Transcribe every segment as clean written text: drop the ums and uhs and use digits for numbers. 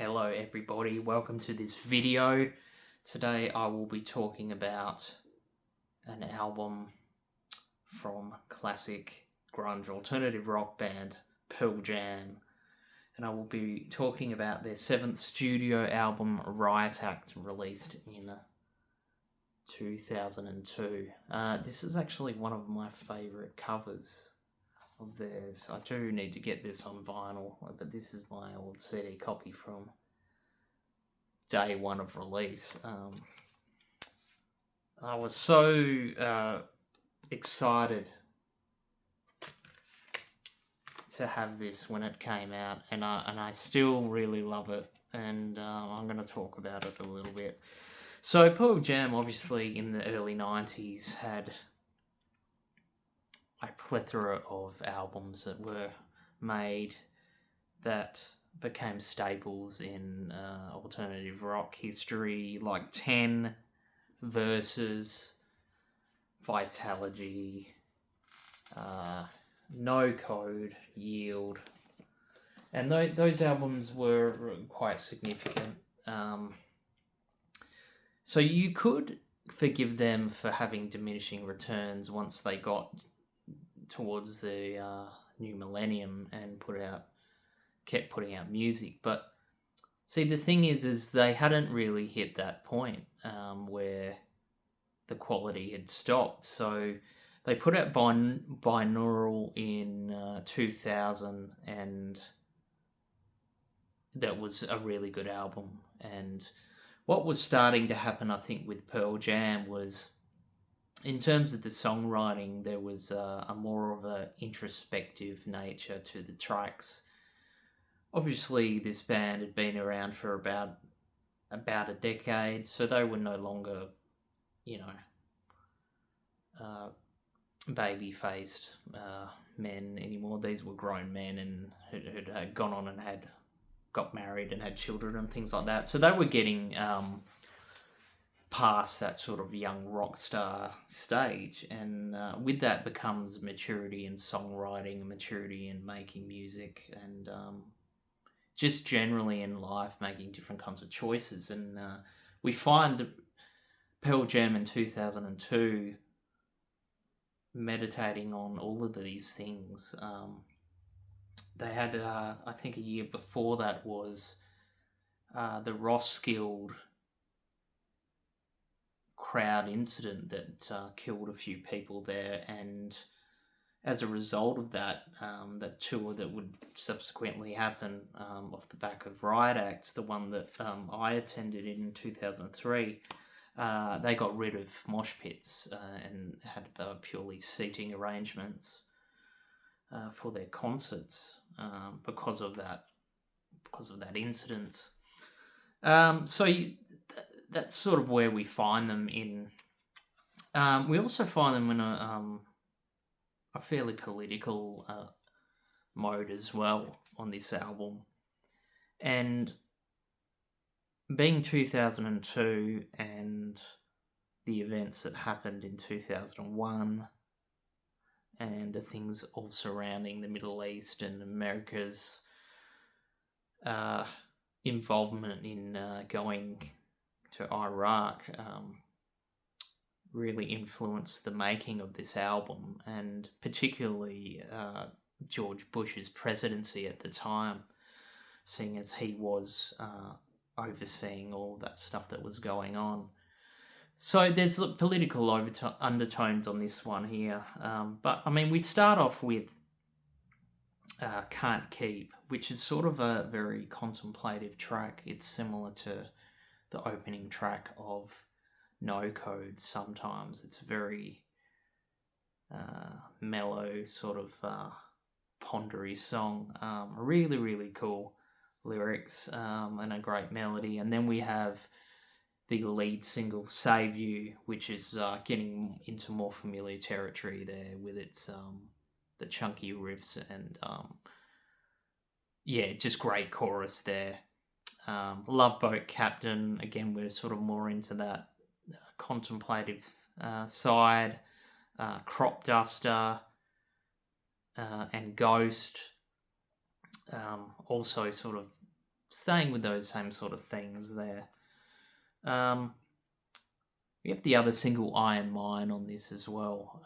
Hello everybody, welcome to this video. Today I will be talking about an album from classic grunge alternative rock band Pearl Jam, and I will be talking about their 7th studio album Riot Act, released in 2002. This is actually one of my favourite covers of theirs. I do need to get this on vinyl, but this is my old CD copy from day one of release. I was so excited to have this when it came out, and I still really love it, and I'm going to talk about it a little bit. So Pearl Jam, obviously, in the early 90s, had a plethora of albums that were made that became staples in alternative rock history, like 10, Versus, Vitality, No Code, Yield, and those albums were quite significant. So you could forgive them for having diminishing returns once they got towards the new millennium and kept putting out music. But see, the thing is they hadn't really hit that point where the quality had stopped. So they put out Binaural in 2000, and that was a really good album. And what was starting to happen, I think, with Pearl Jam was, in terms of the songwriting, there was a more of a introspective nature to the tracks. Obviously, this band had been around for about a decade, so they were no longer, baby-faced men anymore. These were grown men and who had gone on and got married and had children and things like that. So they were getting past that sort of young rock star stage, and with that becomes maturity in songwriting, maturity in making music, and just generally in life making different kinds of choices. And we find Pearl Jam in 2002 meditating on all of these things. They had, I think a year before that was the Roskilde crowd incident that killed a few people there, and as a result of that, that tour that would subsequently happen off the back of Riot Acts, the one that I attended in 2003, they got rid of mosh pits and had purely seating arrangements for their concerts because of that incident. That's sort of where we find them in. We also find them in a fairly political mode as well on this album. And being 2002 and the events that happened in 2001 and the things all surrounding the Middle East and America's involvement in going to Iraq really influenced the making of this album, and particularly George Bush's presidency at the time, seeing as he was overseeing all that stuff that was going on. So there's political undertones on this one here, but I mean, we start off with Can't Keep, which is sort of a very contemplative track. It's similar to the opening track of No Code sometimes. It's a very mellow, sort of pondery song. Really, really cool lyrics and a great melody. And then we have the lead single, Save You, which is getting into more familiar territory there with its the chunky riffs and just great chorus there. Love Boat Captain, again, we're sort of more into that contemplative side. Crop Duster and Ghost, also sort of staying with those same sort of things there. We have the other single, Iron Mine, on this as well,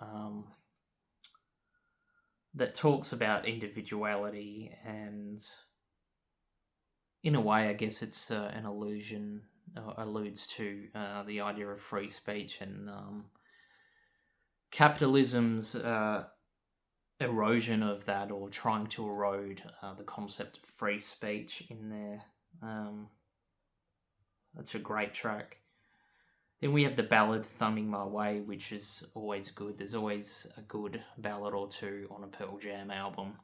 that talks about individuality, and in a way, I guess it's an allusion, alludes to the idea of free speech and capitalism's erosion of that, or trying to erode the concept of free speech in there. That's a great track. Then we have the ballad Thumbing My Way, which is always good. There's always a good ballad or two on a Pearl Jam album.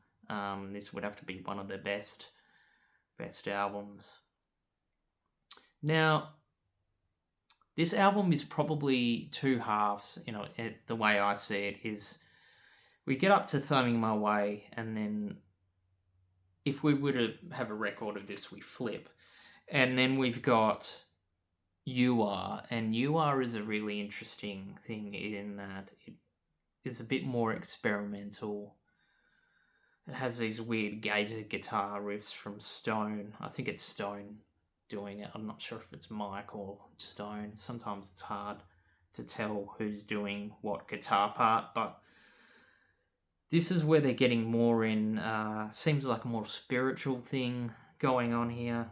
This would have to be one of their best albums. Now, this album is probably two halves, the way I see it is we get up to Thumbing My Way, and then if we were to have a record of this, we flip. And then we've got You Are, and You Are is a really interesting thing in that it is a bit more experimental. It has these weird gated guitar riffs from Stone. I think it's Stone doing it. I'm not sure if it's Mike or Stone. Sometimes it's hard to tell who's doing what guitar part, but this is where they're getting more in, seems like a more spiritual thing going on here.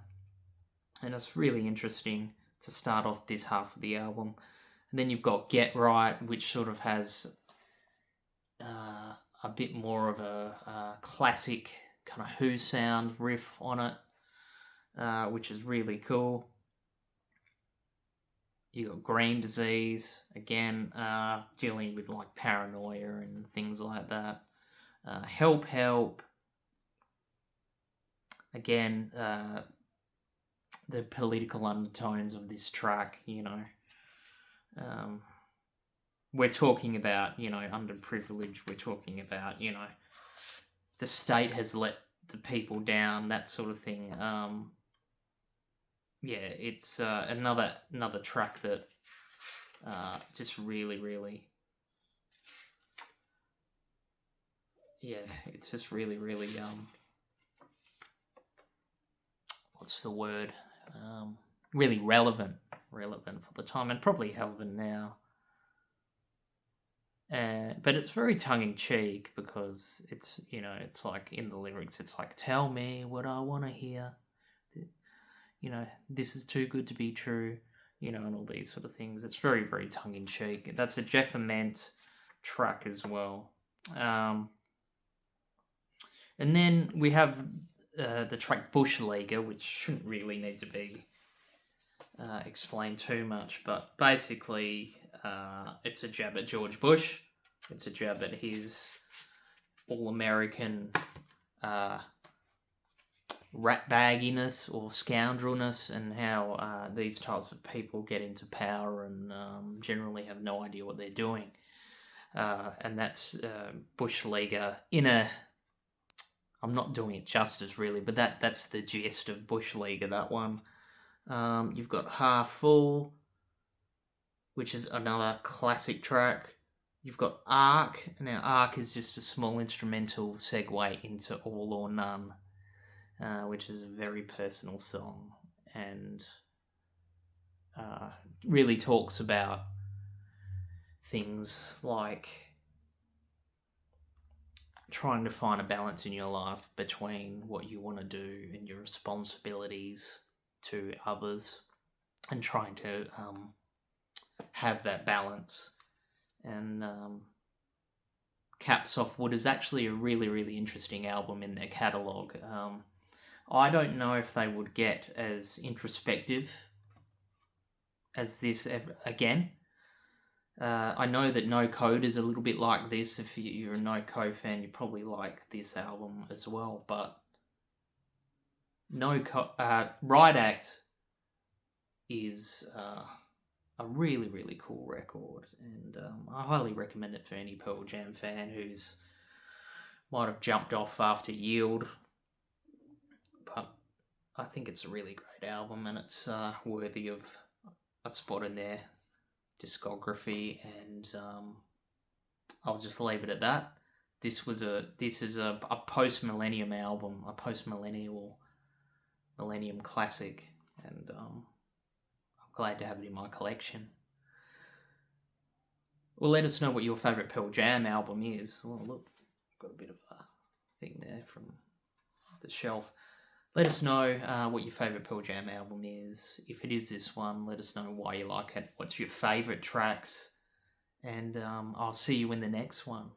And it's really interesting to start off this half of the album. And then you've got Get Right, which sort of has a bit more of a classic kind of Who sound riff on it, which is really cool. You got Green Disease, again, dealing with like paranoia and things like that. Help Help, again, the political undertones of this track, we're talking about, underprivileged, we're talking about, the state has let the people down, that sort of thing. It's another track that just really, really, it's just really, really, what's the word? Really relevant for the time, and probably relevant now. But it's very tongue-in-cheek because it's, it's like in the lyrics, it's like, tell me what I want to hear. This is too good to be true, and all these sort of things. It's very, very tongue-in-cheek. That's a Jeff Ament track as well. And then we have the track Bush Leaguer, which shouldn't really need to be explained too much, but basically it's a jab at George Bush. It's a jab at his all-American ratbagginess or scoundrelness, and how these types of people get into power and generally have no idea what they're doing. And that's Bush Leaguer in a... I'm not doing it justice, really, but that's the gist of Bush Leaguer, that one. You've got Half Full, which is another classic track. You've got Arc. Now, Arc is just a small instrumental segue into All or None, which is a very personal song, and really talks about things like trying to find a balance in your life between what you want to do and your responsibilities to others, and trying to have that balance, and caps off what is actually a really, really interesting album in their catalogue. I don't know if they would get as introspective as this again. I know that No Code is a little bit like this. If you're a No Code fan, you probably like this album as well. But Riot Act is a really, really cool record, and I highly recommend it for any Pearl Jam fan who's might have jumped off after Yield. But I think it's a really great album, and it's worthy of a spot in their discography, and I'll just leave it at that. This is a post-millennium album, a post-millennial Millennium Classic, and I'm glad to have it in my collection. Well, let us know what your favourite Pearl Jam album is. Oh, look, got a bit of a thing there from the shelf. Let us know what your favourite Pearl Jam album is. If it is this one, let us know why you like it. What's your favourite tracks? And I'll see you in the next one.